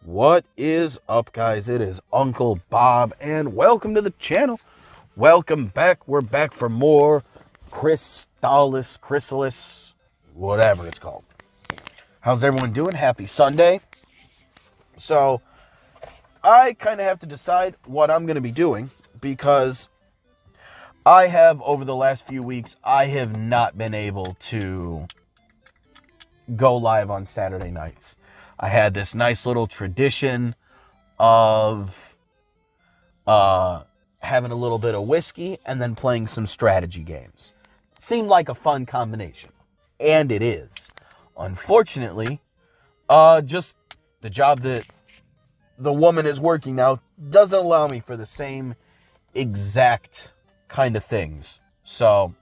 What is up, guys? It is Uncle Bob, and welcome to the channel. Welcome back. We're back for more Crystalis, whatever it's called. How's everyone doing? Happy Sunday. So, I kind of have to decide what I'm going to be doing, because I have, over the last few weeks, I have not been able to go live on Saturday nights. I had this nice little tradition of having a little bit of whiskey and then playing some strategy games. It seemed like a fun combination, and it is. Unfortunately, just the job that the woman is working now doesn't allow me for the same exact kind of things. So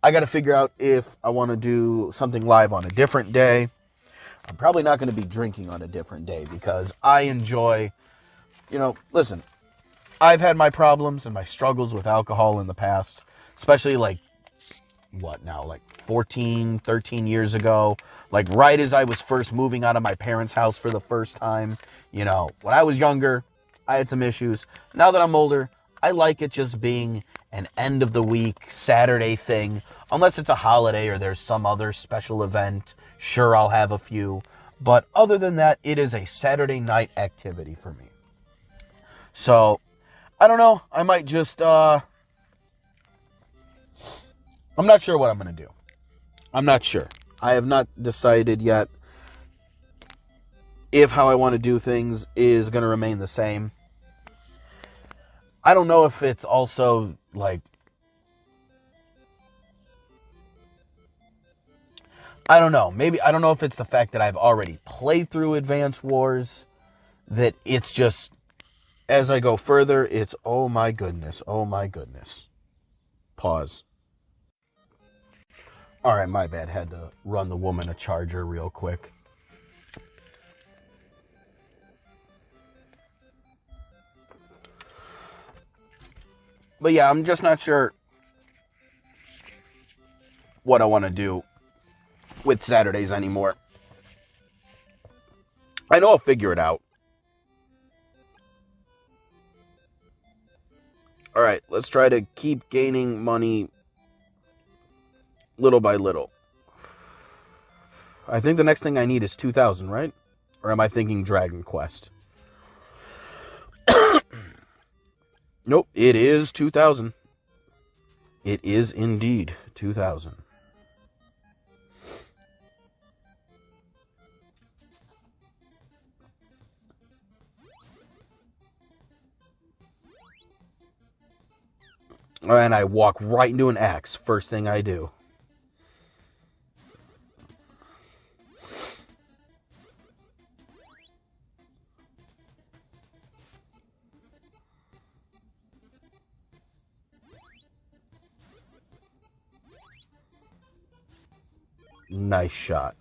I got to figure out if I want to do something live on a different day. I'm probably not going to be drinking on a different day because I enjoy, listen, I've had my problems and my struggles with alcohol in the past, especially like 14, 13 years ago, like right as I was first moving out of my parents' house for the first time. When I was younger, I had some issues. Now that I'm older, I like it just being an end of the week Saturday thing, unless it's a holiday or there's some other special event. Sure, I'll have a few, but other than that, it is a Saturday night activity for me. So, I don't know, I might just, I'm not sure what I'm going to do. I'm not sure. I have not decided yet if how I want to do things is going to remain the same. I don't know if it's also, I don't know. Maybe, I don't know if it's the fact that I've already played through Advance Wars, that it's just, as I go further, it's, oh my goodness. Pause. Alright, my bad. Had to run the woman a charger real quick. But yeah, I'm just not sure what I want to do with Saturdays anymore. I know I'll figure it out. Alright, let's try to keep gaining money little by little. I think the next thing I need is 2,000, right? Or am I thinking Dragon Quest? Nope, it is 2,000. It is indeed 2,000. And I walk right into an axe, first thing I do. Nice shot.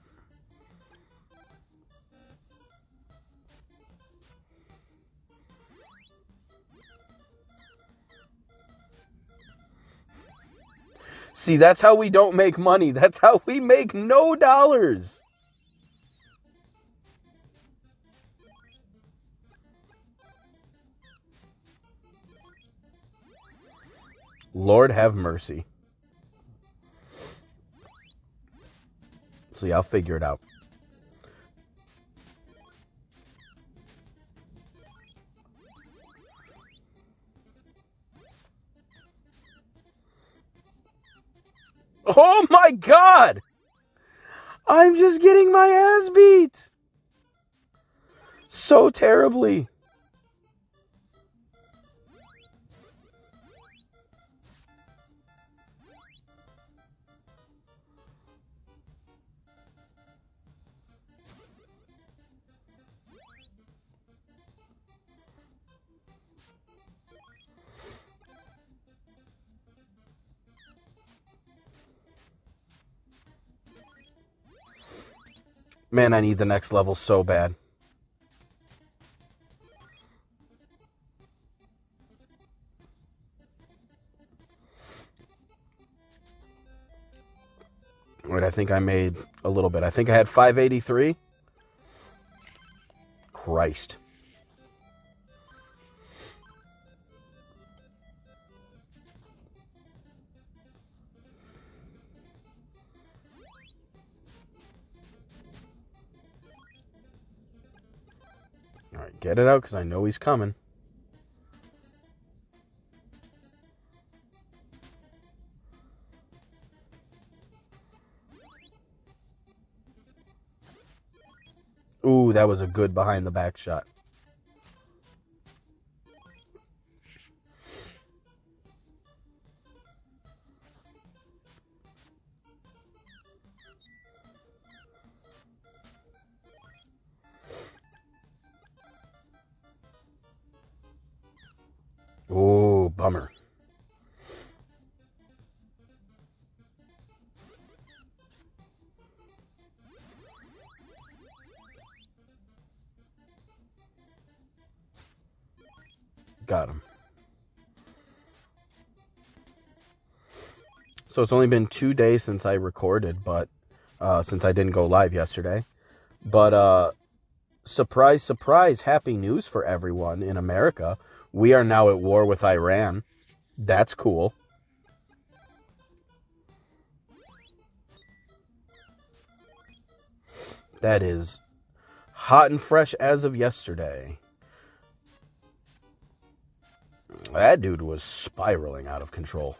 See, that's how we don't make money. That's how we make no dollars. Lord have mercy. See, I'll figure it out. Oh my God! I'm just getting my ass beat. So terribly. Man, I need the next level so bad. Right, I think I made a little bit. I think I had 583. Christ. All right, get it out because I know he's coming. Ooh, that was a good behind the back shot. Ooh, bummer. Got him. So it's only been 2 days since I recorded, but since I didn't go live yesterday. But surprise, surprise, happy news for everyone in America. We are now at war with Iran. That's cool. That is hot and fresh as of yesterday. That dude was spiraling out of control.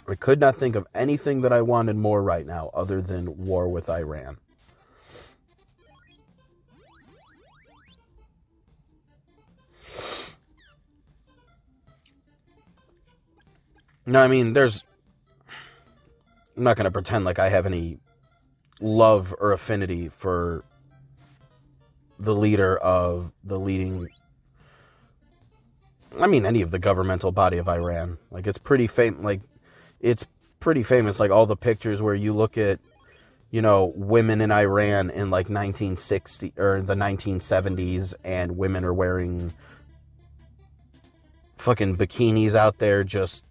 I could not think of anything that I wanted more right now other than war with Iran. No, I mean, I'm not going to pretend like I have any love or affinity for the leader of the leading, any of the governmental body of Iran. Like, it's pretty famous. Like all the pictures where you look at, women in Iran in like 1960 or the 1970s, and women are wearing fucking bikinis out there just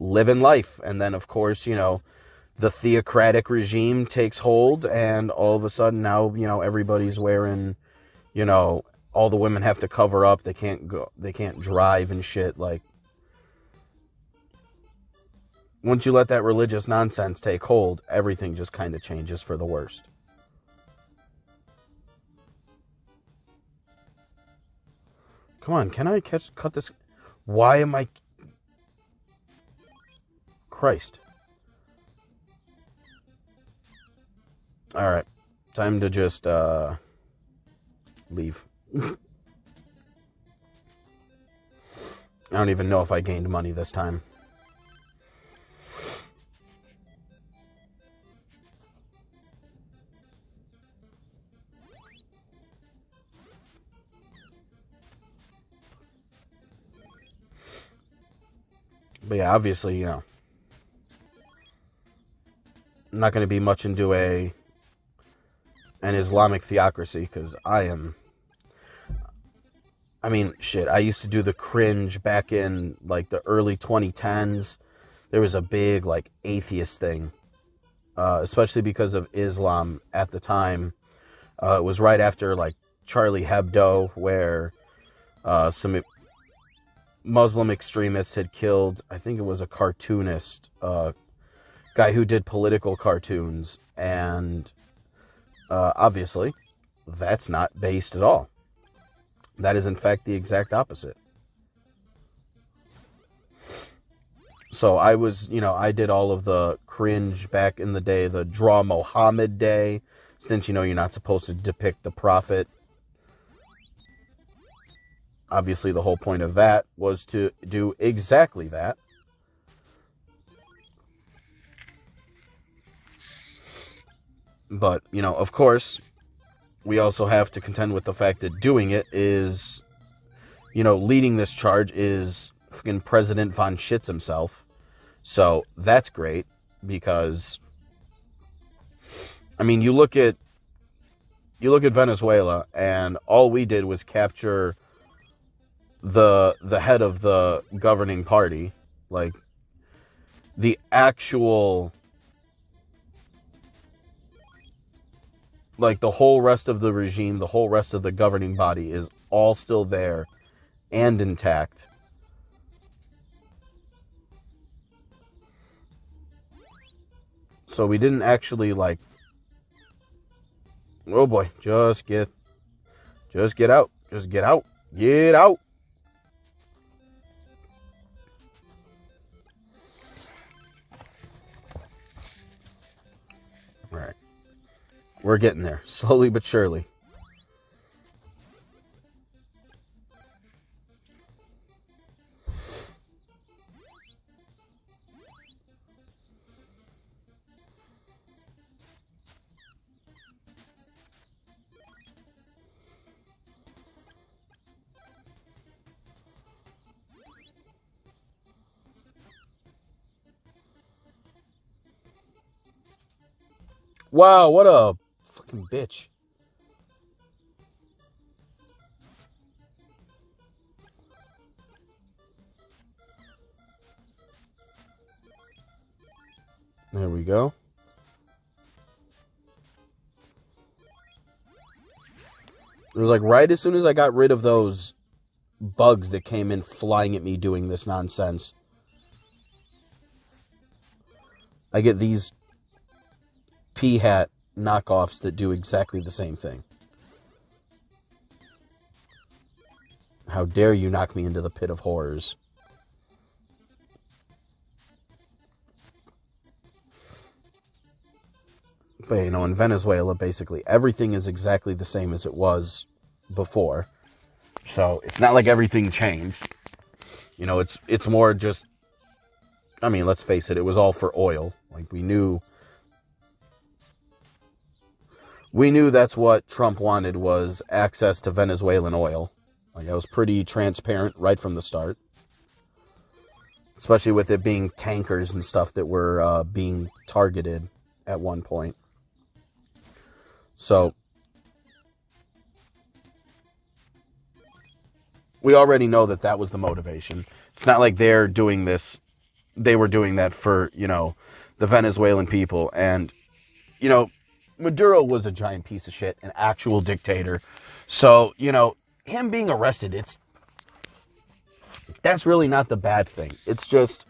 living life. And then, of course, the theocratic regime takes hold, and all of a sudden now, everybody's wearing, all the women have to cover up. They can't drive and shit. Like, once you let that religious nonsense take hold, everything just kind of changes for the worst. Come on, can I cut this? Why am I... Christ. Alright, time to just, leave. I don't even know if I gained money this time. But yeah, obviously, I'm not going to be much into an Islamic theocracy, because I used to do the cringe back in, like, the early 2010s. There was a big, like, atheist thing, especially because of Islam at the time. It was right after, like, Charlie Hebdo, where some Muslim extremists had killed, I think it was a cartoonist, guy who did political cartoons, and obviously that's not based at all. That is in fact the exact opposite. So I did all of the cringe back in the day, the Draw Mohammed Day, since you're not supposed to depict the prophet. Obviously, the whole point of that was to do exactly that. But, of course, we also have to contend with the fact that doing it is, leading this charge is fucking President von Schitz himself. So that's great because, you look at you look at Venezuela, and all we did was capture the head of the governing party, like the actual, like the whole rest of the regime, the whole rest of the governing body is all still there and intact. So we didn't actually, like, oh boy, just get out. Just get out. Get out. All right. We're getting there, slowly but surely. Wow, what a fucking bitch. There we go. It was like right as soon as I got rid of those bugs that came in flying at me doing this nonsense, I get these pea hat knockoffs that do exactly the same thing. How dare you knock me into the pit of horrors. But, you know, in Venezuela, basically, everything is exactly the same as it was before. So, it's not like everything changed. You know, it's more just, I mean, let's face it, it was all for oil. Like, we knew that's what Trump wanted, was access to Venezuelan oil. Like, that was pretty transparent right from the start. Especially with it being tankers and stuff that were being targeted at one point. So, we already know that that was the motivation. It's not like they're doing this. They were doing that for, you know, the Venezuelan people. And, you know, Maduro was a giant piece of shit, an actual dictator. So, you know, him being arrested, that's really not the bad thing. It's just,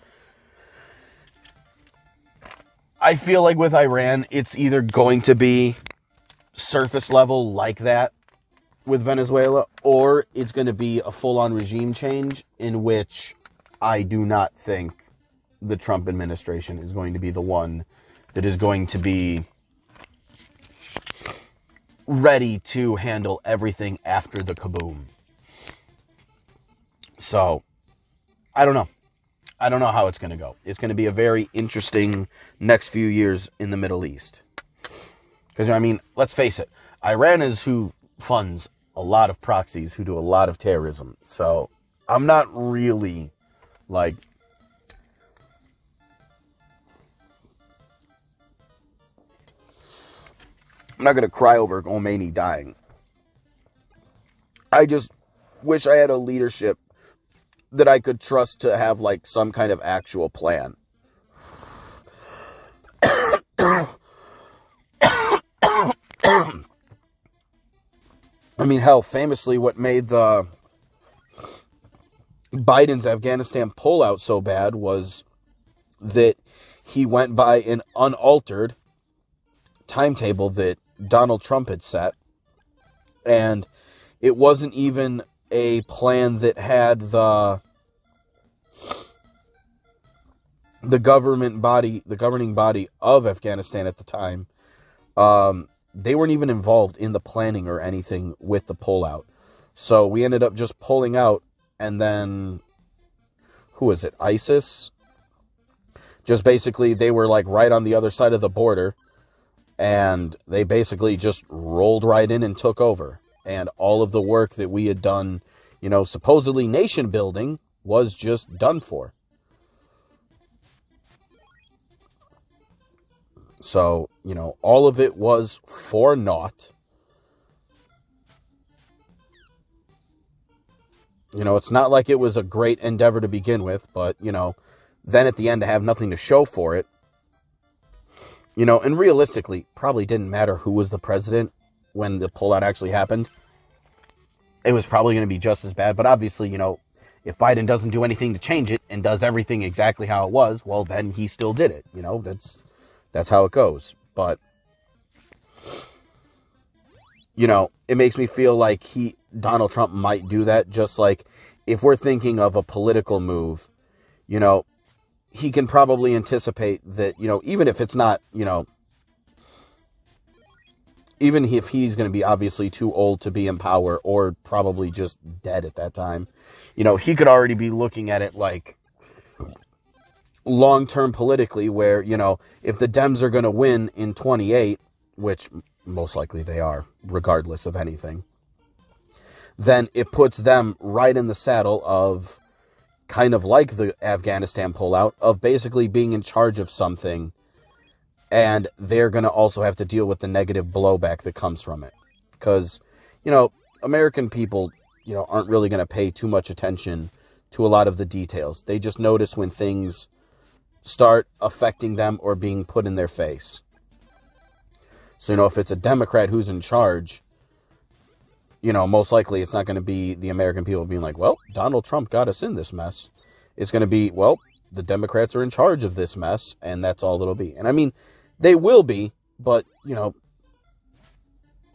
I feel like with Iran, it's either going to be surface level like that with Venezuela, or it's going to be a full-on regime change, in which I do not think the Trump administration is going to be the one that is going to be ready to handle everything after the kaboom. So, I don't know. I don't know how it's going to go. It's going to be a very interesting next few years in the Middle East. Because, I mean, let's face it, Iran is who funds a lot of proxies who do a lot of terrorism. So, I'm not really, like, I'm not going to cry over Khomeini dying. I just wish I had a leadership that I could trust to have, like, some kind of actual plan. I mean, hell, famously, what made the Biden's Afghanistan pullout so bad was that he went by an unaltered timetable that Donald Trump had set, and it wasn't even a plan that had the governing body of Afghanistan at the time. They weren't even involved in the planning or anything with the pullout. So we ended up just pulling out, and then, who was it? ISIS? Just basically, they were like right on the other side of the border, and they basically just rolled right in and took over. And all of the work that we had done, you know, supposedly nation building, was just done for. So, you know, all of it was for naught. You know, it's not like it was a great endeavor to begin with, but, you know, then at the end to have nothing to show for it. You know, and realistically, probably didn't matter who was the president when the pullout actually happened. It was probably going to be just as bad. But obviously, you know, if Biden doesn't do anything to change it and does everything exactly how it was, well, then he still did it. You know, that's how it goes. But, you know, it makes me feel like Donald Trump might do that. Just like if we're thinking of a political move, you know, he can probably anticipate that, you know, even if it's not, you know, even if he's going to be obviously too old to be in power or probably just dead at that time, you know, he could already be looking at it like long-term politically where, you know, if the Dems are going to win in 28, which most likely they are, regardless of anything, then it puts them right in the saddle of kind of like the Afghanistan pullout of basically being in charge of something, and they're going to also have to deal with the negative blowback that comes from it. Because, you know, American people, you know, aren't really going to pay too much attention to a lot of the details. They just notice when things start affecting them or being put in their face. So, you know, if it's a Democrat who's in charge, you know, most likely it's not going to be the American people being like, well, Donald Trump got us in this mess. It's going to be, well, the Democrats are in charge of this mess, and that's all it'll be. And I mean, they will be, but, you know,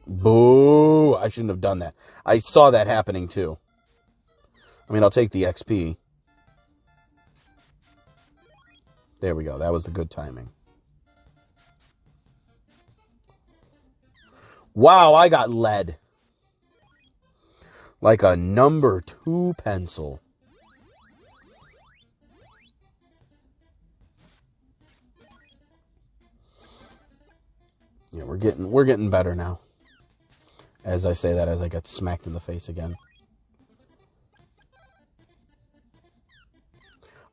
boo, I shouldn't have done that. I saw that happening too. I mean, I'll take the XP. There we go. That was the good timing. Wow, I got lead. Like a number 2 pencil. Yeah, we're getting better now. As I say that, as I get smacked in the face again.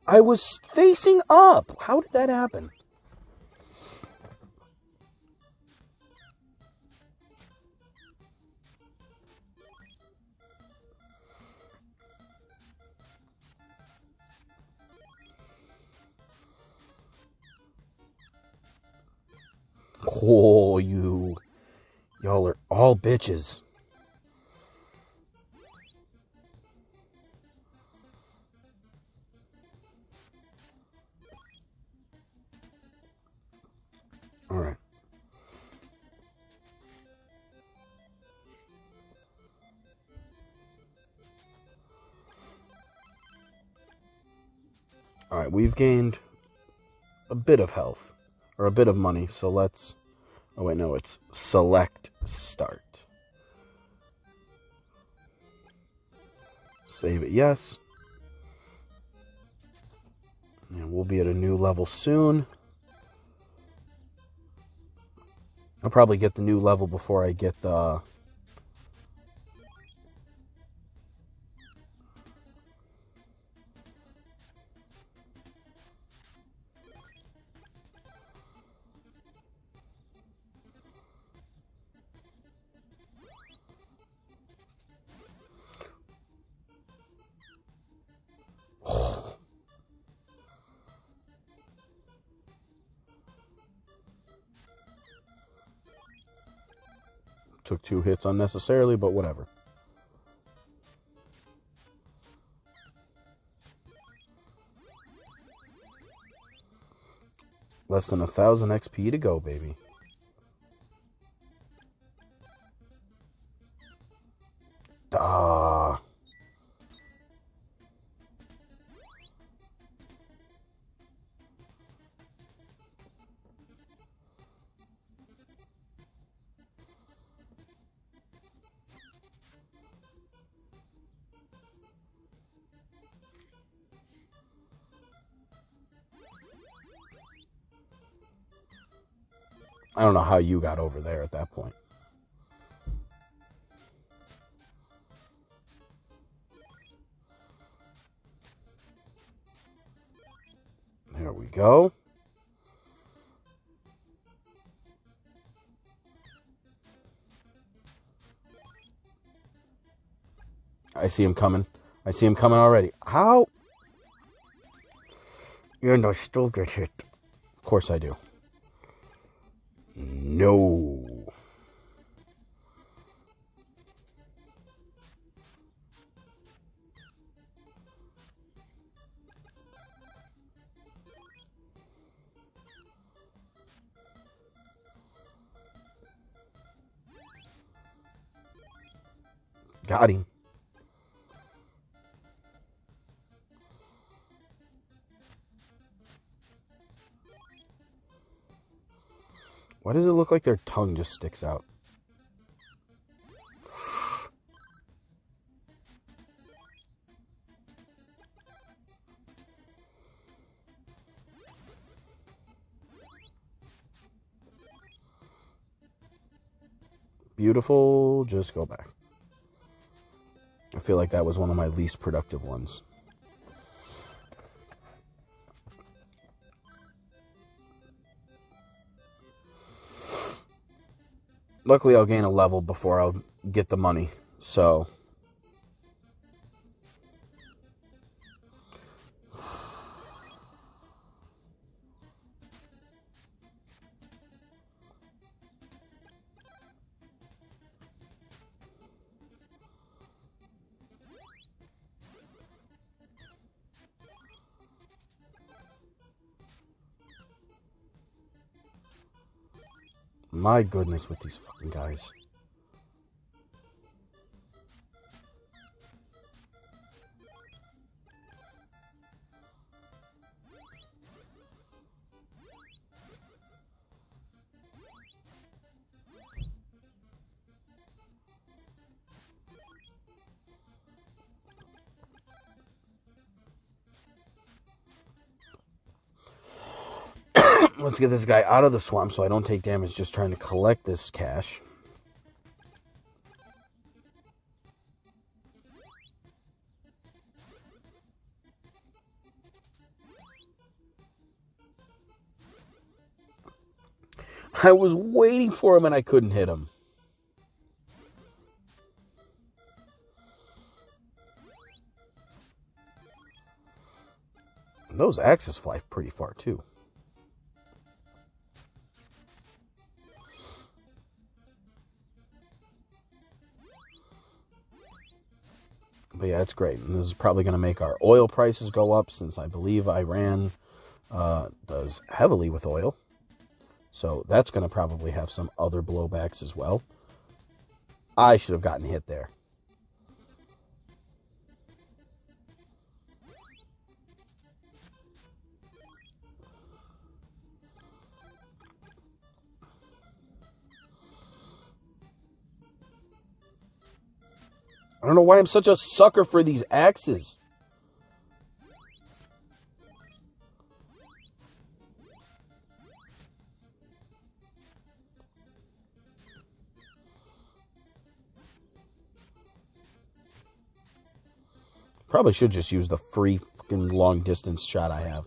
I was facing up. How did that happen? Oh, y'all are all bitches. All right. All right, we've gained a bit of health, or a bit of money, so let's... Oh, wait, no, it's select start. Save it, yes. And we'll be at a new level soon. I'll probably get the new level before I get the... Took 2 hits unnecessarily, but whatever. Less than 1,000 XP to go, baby. Ah. I don't know how you got over there at that point. There we go. I see him coming. I see him coming already. How? And I still get hit. Of course I do. No. Got him. Why does it look like their tongue just sticks out? Beautiful. Just go back. I feel like that was one of my least productive ones. Luckily, I'll gain a level before I'll get the money. So, my goodness with these fucking guys. Let's get this guy out of the swamp so I don't take damage just trying to collect this cash. I was waiting for him and I couldn't hit him. And those axes fly pretty far too. But yeah, it's great. And this is probably going to make our oil prices go up since I believe Iran does heavily with oil. So that's going to probably have some other blowbacks as well. I should have gotten hit there. I don't know why I'm such a sucker for these axes. Probably should just use the free fucking long distance shot I have.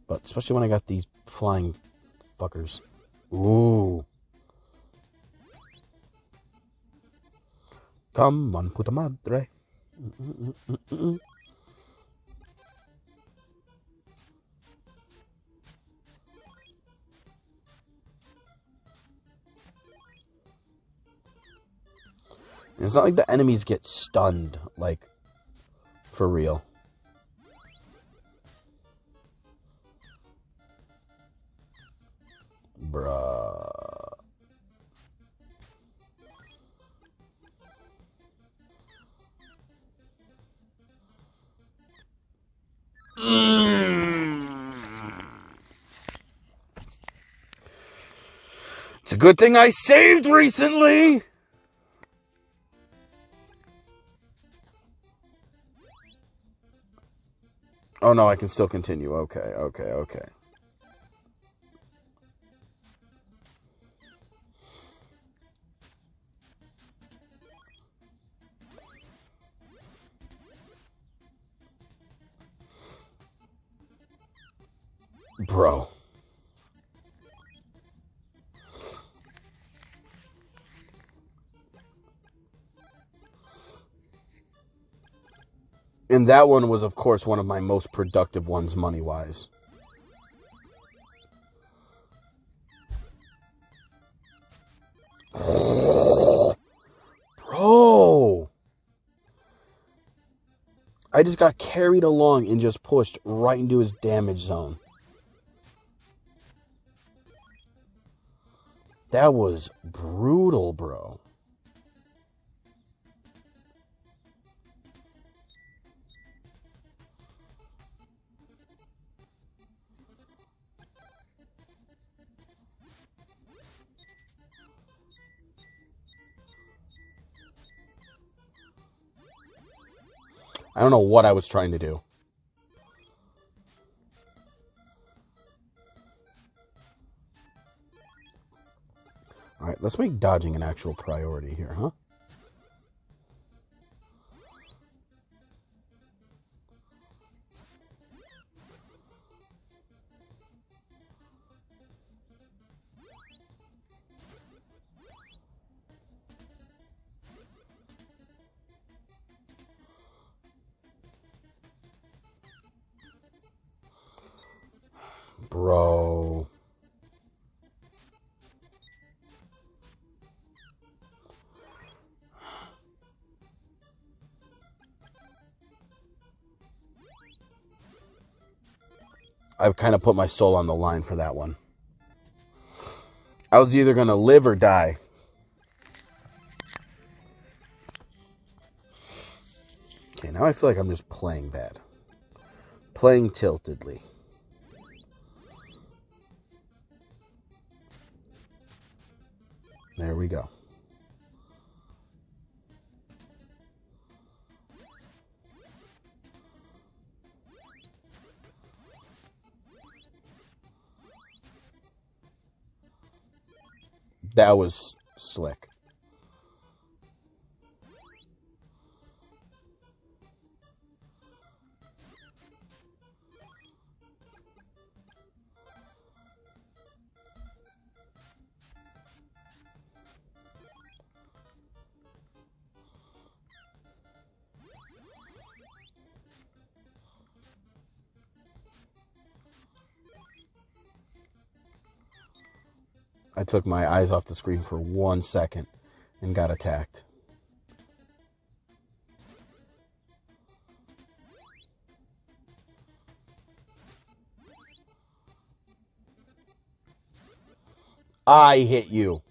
But especially when I got these flying fuckers. Ooh. Come on, puta madre. It's not like the enemies get stunned, like, for real. Bruh. It's a good thing I saved recently. Oh no, I can still continue. Okay. Bro. And that one was, of course, one of my most productive ones money-wise. Bro! I just got carried along and just pushed right into his damage zone. That was brutal, bro. I don't know what I was trying to do. All right, let's make dodging an actual priority here, huh? Bro. I've kind of put my soul on the line for that one. I was either going to live or die. Okay, now I feel like I'm just playing bad. Playing tiltedly. There we go. That was slick. I took my eyes off the screen for 1 second and got attacked. I hit you.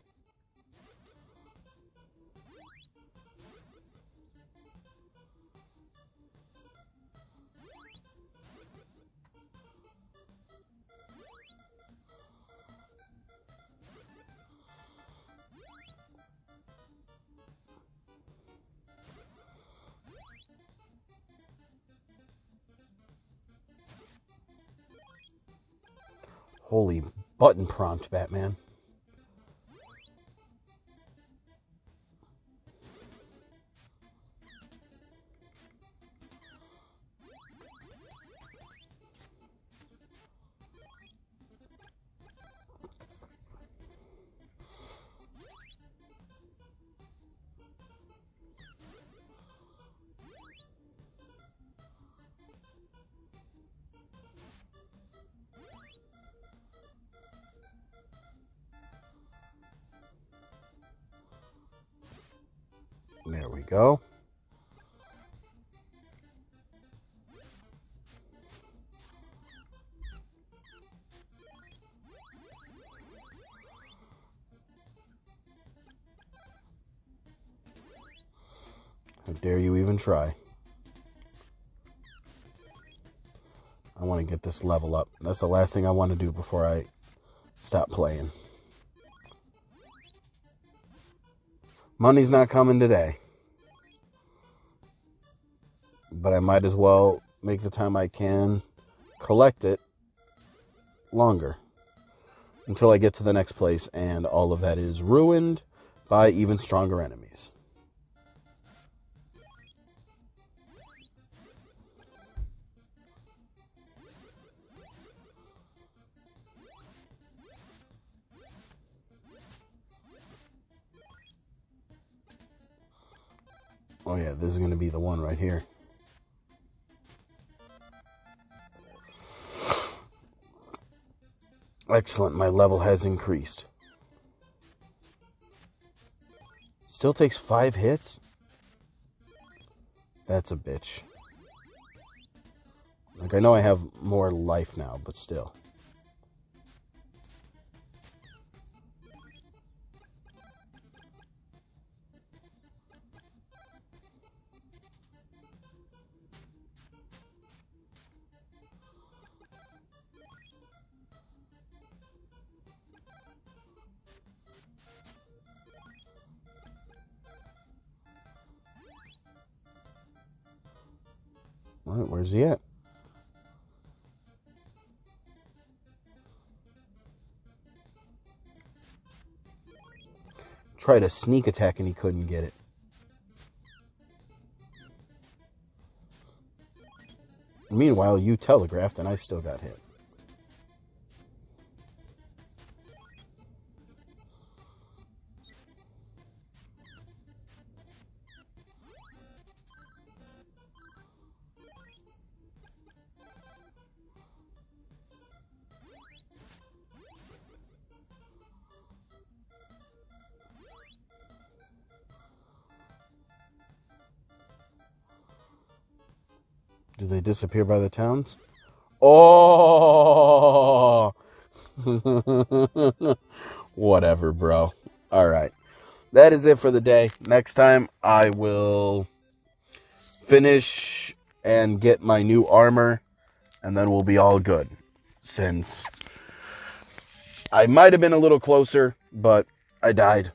Holy button prompt, Batman. There we go. How dare you even try? I want to get this level up. That's the last thing I want to do before I stop playing. Money's not coming today. But I might as well make the time I can collect it longer. Until I get to the next place and all of that is ruined by even stronger enemies. Oh yeah, this is going to be the one right here. Excellent, my level has increased. Still takes 5 hits? That's a bitch. Like, I know I have more life now, but still. What? Where's he at? Tried a sneak attack and he couldn't get it. Meanwhile, you telegraphed and I still got hit. Do they disappear by the towns? Oh! Whatever, bro. Alright. That is it for the day. Next time, I will finish and get my new armor, and then we'll be all good. Since I might have been a little closer, but I died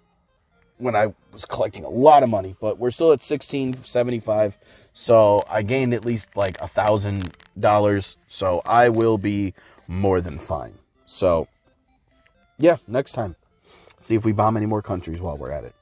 when I was collecting a lot of money. But we're still at $1,675. So I gained at least like $1,000. So I will be more than fine. So yeah, next time. See if we bomb any more countries while we're at it.